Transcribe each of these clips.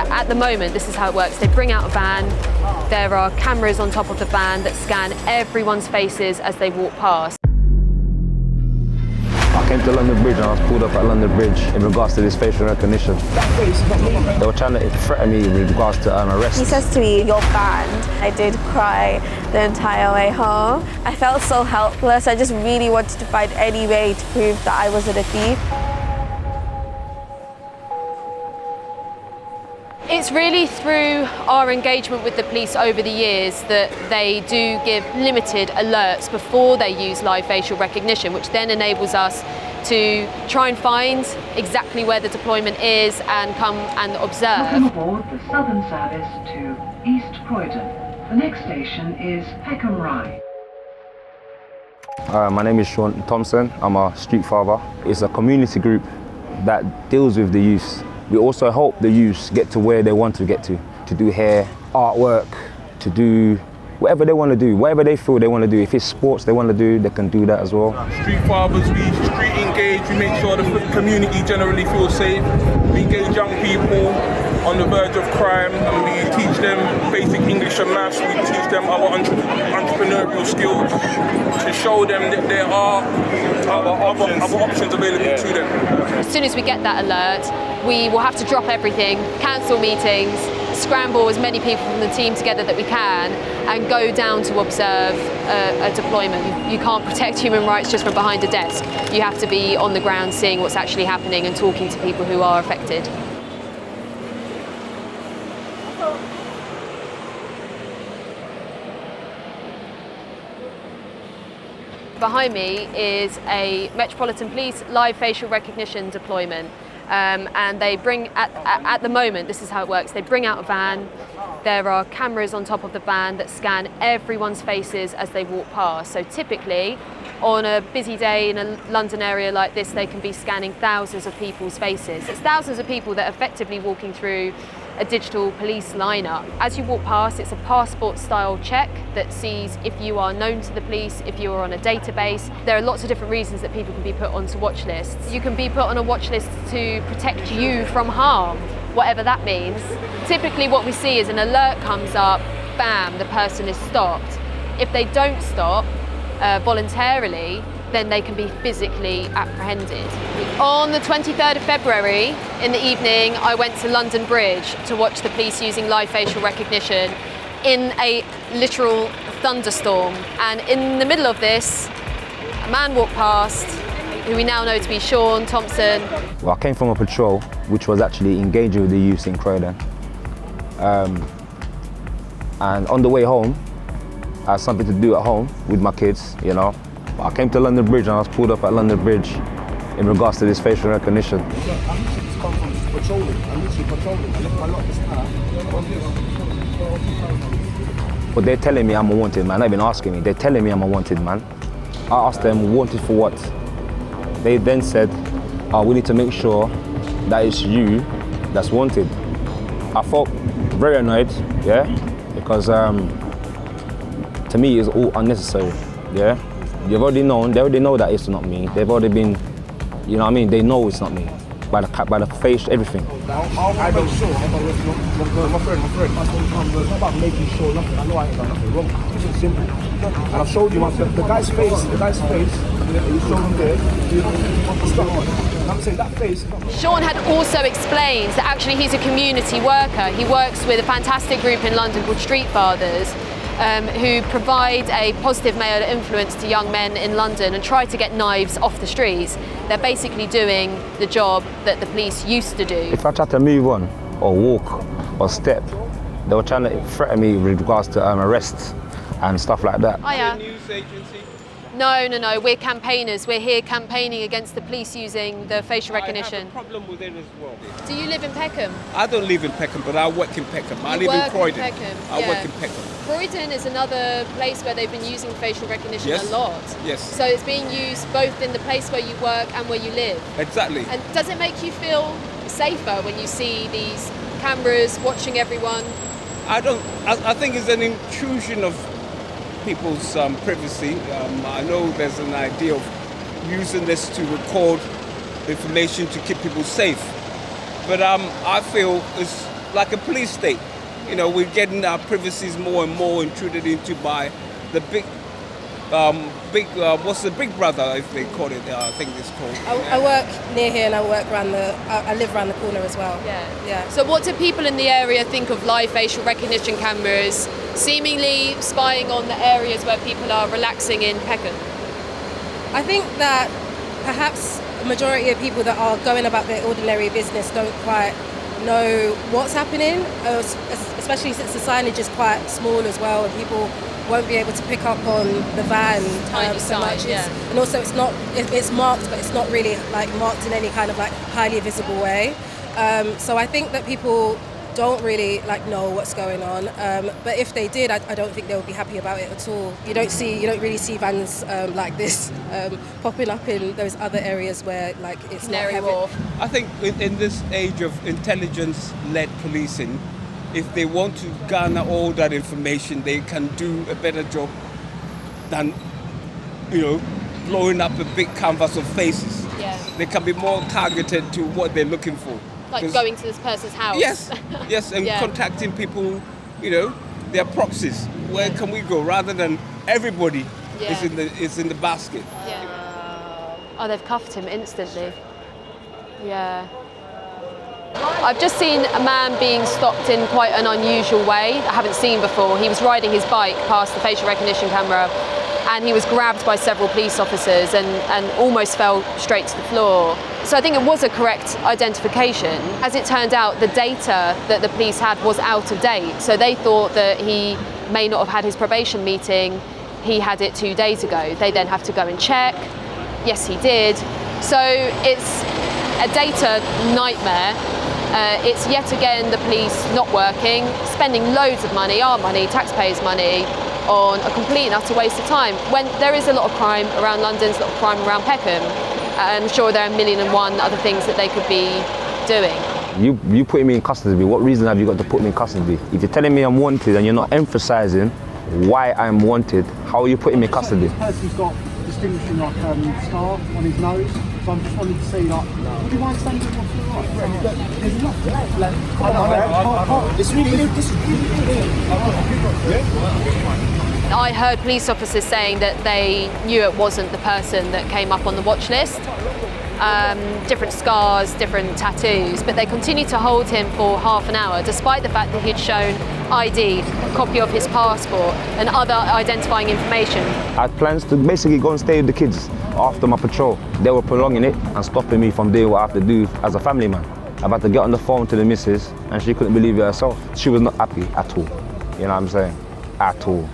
At the moment, this is how it works. They bring out a van. There are cameras on top of the van that scan everyone's faces as they walk past. I came to London Bridge and I was pulled up at London Bridge in regards to this facial recognition. They were trying to threaten me with regards to an arrest. He says to me, "You're banned." I did cry the entire way home. I felt so helpless. I just really wanted to find any way to prove that I wasn't a thief. It's really through our engagement with the police over the years that they do give limited alerts before they use live facial recognition, which then enables us to try and find exactly where the deployment is and come and observe. Welcome aboard the Southern Service to East Croydon. The next station is Peckham Rye. My name is Sean Thompson. I'm a street father. It's a community group that deals with the youth. We also help the youths get to where they want to get to do hair, artwork, to do whatever they want to do, whatever they feel they want to do. If it's sports they want to do, they can do that as well. Street fathers, we street engage, we make sure the community generally feels safe. We engage young people on the verge of crime and we teach them basic English and maths, we teach them our entrepreneurial skills to show them that there are other options available to them. As soon as we get that alert, we will have to drop everything, cancel meetings, scramble as many people from the team together that we can and go down to observe a deployment. You can't protect human rights just from behind a desk. You have to be on the ground seeing what's actually happening and talking to people who are affected. Behind me is a Metropolitan Police live facial recognition deployment. And they bring, at the moment, this is how it works, they bring out a van. There are cameras on top of the van that scan everyone's faces as they walk past. So typically, on a busy day in a London area like this, they can be scanning thousands of people's faces. It's thousands of people that are effectively walking through a digital police lineup. As you walk past, it's a passport-style check that sees if you are known to the police, if you are on a database. There are lots of different reasons that people can be put onto watch lists. You can be put on a watch list to protect you from harm, whatever that means. Typically what we see is an alert comes up, bam, the person is stopped. If they don't stop voluntarily, then they can be physically apprehended. On the 23rd of February, in the evening, I went to London Bridge to watch the police using live facial recognition in a literal thunderstorm. And in the middle of this, a man walked past, who we now know to be Sean Thompson. Well, I came from a patrol, which was actually engaging with the youth in Croydon. And on the way home, I had something to do at home with my kids, you know. I came to London Bridge and I was pulled up at London Bridge in regards to this facial recognition. I'm literally just come from patrolling. I'm literally patrolling. I left my lot this car. But they're telling me I'm a wanted man. They're not even asking me. They're telling me I'm a wanted man. I asked them, wanted for what? They then said, we need to make sure that it's you that's wanted. I felt very annoyed, yeah, because to me it's all unnecessary, yeah. They already know that it's not me. They've already been, you know what I mean? They know it's not me. By the face, everything. I don't sure. My friend. It's not about making sure nothing. I know I ain't done nothing wrong. It's just simple. And I've showed you the guy's face, you showed him there, you want to stop on. And I'm saying that face. Sean had also explained that actually he's a community worker. He works with a fantastic group in London called Street Fathers, who provide a positive male influence to young men in London and try to get knives off the streets. They're basically doing the job that the police used to do. If I tried to move on, or walk, or step, they were trying to threaten me with regards to arrests and stuff like that. Hiya. News agency. No, we're campaigners. We're here campaigning against the police using the facial recognition. I have a problem with it as well. Do you live in Peckham? I don't live in Peckham, but I work in Peckham. I You live in work Croydon. in Peckham, I yeah. work in Peckham. Croydon is another place where they've been using facial recognition Yes. a lot. Yes. So it's being used both in the place where you work and where you live. Exactly. And does it make you feel safer when you see these cameras watching everyone? I think it's an intrusion of people's privacy. I know there's an idea of using this to record information to keep people safe. But I feel it's like a police state. You know, we're getting our privacies more and more intruded into by the big, what's the big brother, if they call it, I think it's called. I work near here and I live around the corner as well. Yeah. So what do people in the area think of live facial recognition cameras seemingly spying on the areas where people are relaxing in Peckham? I think that perhaps a majority of people that are going about their ordinary business don't quite know what's happening, especially since the signage is quite small as well, and people won't be able to pick up on the van so much. And also it's marked, but it's not really like marked in any kind of like highly visible way. So I think that people don't really like know what's going on, but if they did, I don't think they would be happy about it at all. You don't really see vans like this popping up in those other areas where like it's not heavy. I think in this age of intelligence-led policing, if they want to garner all that information, they can do a better job than, blowing up a big canvas of faces. Yeah. They can be more targeted to what they're looking for. Like going to this person's house. Yes, and contacting people, their proxies. Where can we go? Rather than everybody is in the basket. Yeah. Oh, they've cuffed him instantly. Yeah. I've just seen a man being stopped in quite an unusual way I haven't seen before. He was riding his bike past the facial recognition camera and he was grabbed by several police officers and almost fell straight to the floor. So I think it was a correct identification. As it turned out, the data that the police had was out of date. So they thought that he may not have had his probation meeting. He had it 2 days ago. They then have to go and check. Yes, he did. So it's a data nightmare. It's yet again the police not working, spending loads of money, our money, taxpayers' money, on a complete and utter waste of time. When there is a lot of crime around London, there's a lot of crime around Peckham. I'm sure there are 1,000,001 other things that they could be doing. You putting me in custody, what reason have you got to put me in custody? If you're telling me I'm wanted and you're not emphasising why I'm wanted, how are you putting me in custody? This person's got distinguishing like scar on his nose, so I'm just wanting to see like, would you mind standing up to the right? There's enough left. It's really I heard police officers saying that they knew it wasn't the person that came up on the watch list. Different scars, different tattoos, but they continued to hold him for half an hour despite the fact that he'd shown ID, a copy of his passport and other identifying information. I had plans to basically go and stay with the kids after my patrol. They were prolonging it and stopping me from doing what I have to do as a family man. I had to get on the phone to the missus and she couldn't believe it herself. She was not happy at all, you know what I'm saying? At all.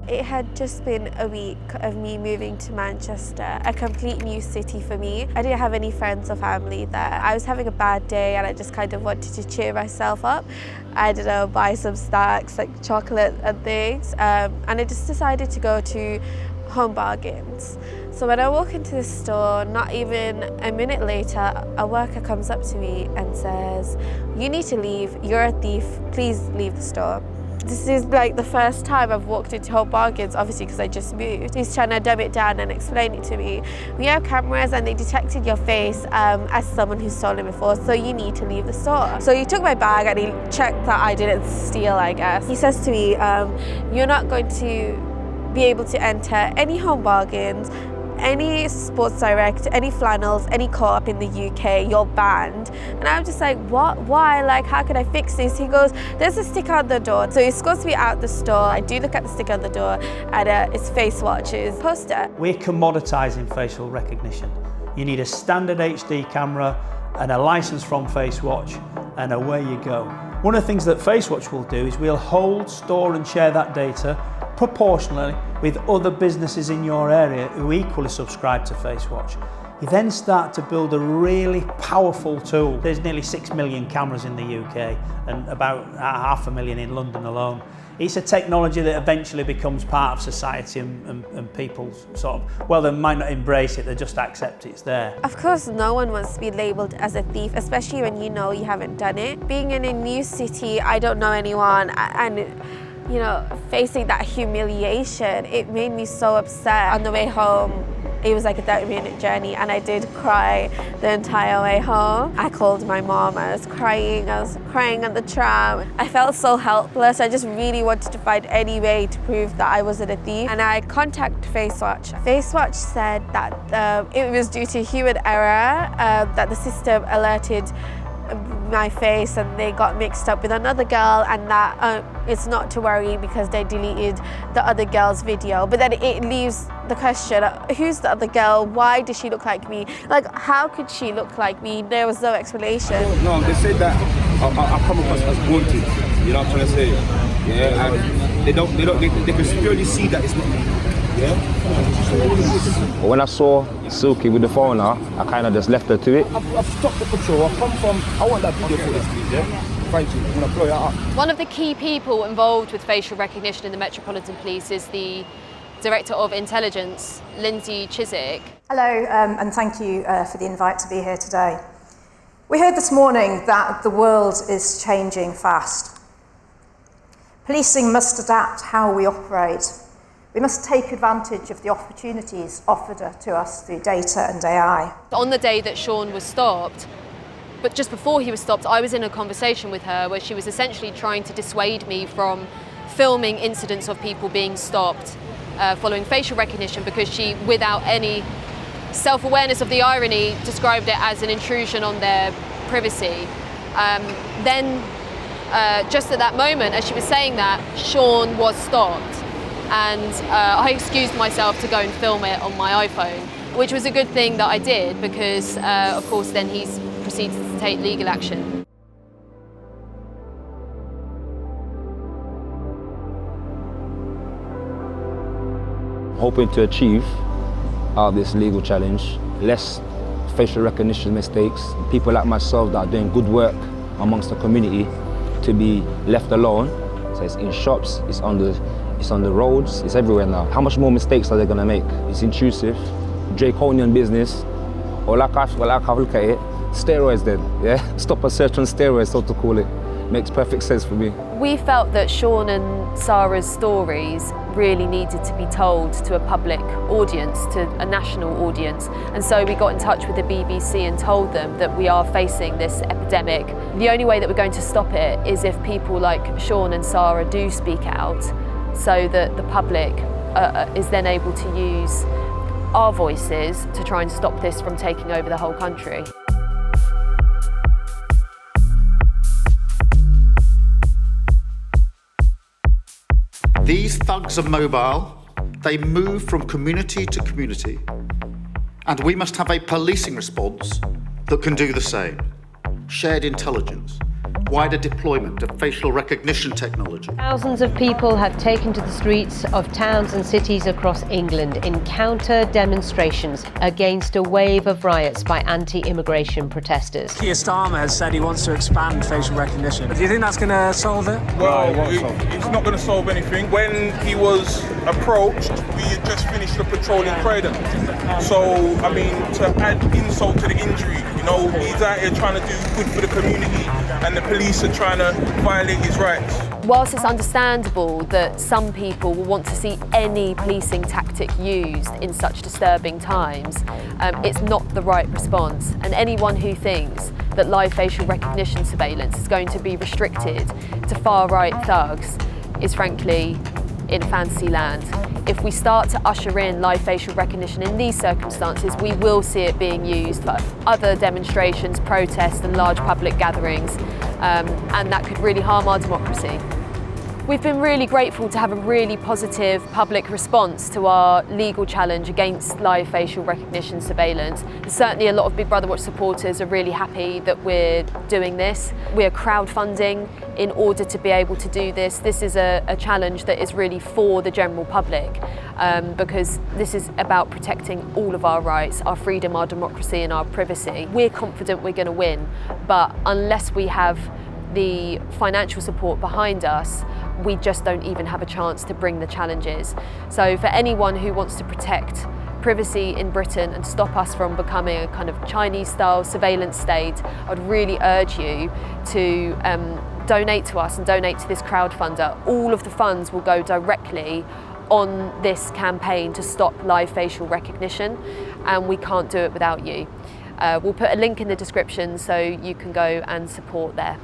It had just been a week of me moving to Manchester, a complete new city for me. I didn't have any friends or family there. I was having a bad day and I just kind of wanted to cheer myself up. I don't know, buy some snacks like chocolate and things. And I just decided to go to Home Bargains. So when I walk into the store, not even a minute later, a worker comes up to me and says, "You need to leave, you're a thief, please leave the store." This is like the first time I've walked into Home Bargains, obviously because I just moved. He's trying to dumb it down and explain it to me. We have cameras and they detected your face as someone who's stolen before, so you need to leave the store. So he took my bag and he checked that I didn't steal, I guess. He says to me, "You're not going to be able to enter any Home Bargains, any Sports Direct, any flannels, any Co-op in the UK, you're banned." And I'm just like, what? Why? Like, how can I fix this? He goes, "There's a sticker on the door." So he escorts me out the store. I do look at the sticker on the door and it's Face Watch's poster. We're commoditising facial recognition. You need a standard HD camera and a licence from FaceWatch and away you go. One of the things that FaceWatch will do is we'll hold, store and share that data proportionally with other businesses in your area who equally subscribe to FaceWatch. You then start to build a really powerful tool. There's nearly 6 million cameras in the UK and about 500,000 in London alone. It's a technology that eventually becomes part of society and people sort of, well, they might not embrace it, they just accept it's there. Of course, no one wants to be labelled as a thief, especially when you know you haven't done it. Being in a new city, I don't know anyone, and you know, facing that humiliation, it made me so upset. On the way home, It was like a 30-minute journey, and I did cry the entire way home. I called my mom, I was crying on the tram. I felt so helpless. I just really wanted to find any way to prove that I wasn't a thief. And I contacted FaceWatch. FaceWatch said that it was due to human error, that the system alerted my face and they got mixed up with another girl, and that it's not to worry because they deleted the other girl's video. But then it leaves the question, who's the other girl? Why does she look like me? Like, how could she look like me? There was no explanation. No, they said that I come across as wanted. You know what I'm trying to say? Yeah, and they can clearly see that it's not me. Yeah. But when I saw Silky with the phone now, I kind of just left her to it. I've stopped the patrol. I want that video footage, please, yeah? Thank you. I'm going to blow that up. One of the key people involved with facial recognition in the Metropolitan Police is the Director of Intelligence, Lindsay Chiswick. Hello, and thank you for the invite to be here today. We heard this morning that the world is changing fast. Policing must adapt how we operate. We must take advantage of the opportunities offered to us through data and AI. On the day that Sean was stopped, but just before he was stopped, I was in a conversation with her where she was essentially trying to dissuade me from filming incidents of people being stopped following facial recognition, because she, without any self-awareness of the irony, described it as an intrusion on their privacy. Then, just at that moment, as she was saying that, Sean was stopped. And I excused myself to go and film it on my iPhone, which was a good thing that I did, because of course then he's proceeded to take legal action. Hoping to achieve out of this legal challenge less facial recognition mistakes, people like myself that are doing good work amongst the community to be left alone. So it's in shops, it's on the roads, it's everywhere now. How much more mistakes are they going to make? It's intrusive, draconian business, or like I look at it, steroids then, yeah? Stop a search on steroids, so to call it. Makes perfect sense for me. We felt that Sean and Sarah's stories really needed to be told to a public audience, to a national audience. And so we got in touch with the BBC and told them that we are facing this epidemic. The only way that we're going to stop it is if people like Sean and Sarah do speak out, so that the public is then able to use our voices to try and stop this from taking over the whole country. These thugs are mobile, they move from community to community, and we must have a policing response that can do the same. Shared intelligence, wider deployment of facial recognition technology. Thousands of people have taken to the streets of towns and cities across England in counter demonstrations against a wave of riots by anti-immigration protesters. Keir Starmer has said he wants to expand facial recognition. Do you think that's going to solve it? Well, it's not going to solve anything. When he was approached, we had just finished the patrol in Croydon. So, I mean, to add insult to the injury, you know, he's out here trying to do good for the community, and the police are trying to violate his rights. Whilst it's understandable that some people will want to see any policing tactic used in such disturbing times, it's not the right response. And anyone who thinks that live facial recognition surveillance is going to be restricted to far-right thugs is frankly in fantasy land. If we start to usher in live facial recognition in these circumstances, we will see it being used for other demonstrations, protests and large public gatherings, and that could really harm our democracy. We've been really grateful to have a really positive public response to our legal challenge against live facial recognition surveillance. Certainly a lot of Big Brother Watch supporters are really happy that we're doing this. We're crowdfunding in order to be able to do this. This is a challenge that is really for the general public, because this is about protecting all of our rights, our freedom, our democracy and our privacy. We're confident we're going to win, but unless we have the financial support behind us, we just don't even have a chance to bring the challenges. So for anyone who wants to protect privacy in Britain and stop us from becoming a kind of Chinese-style surveillance state, I'd really urge you to donate to us and donate to this crowdfunder. All of the funds will go directly on this campaign to stop live facial recognition, and we can't do it without you. We'll put a link in the description so you can go and support there.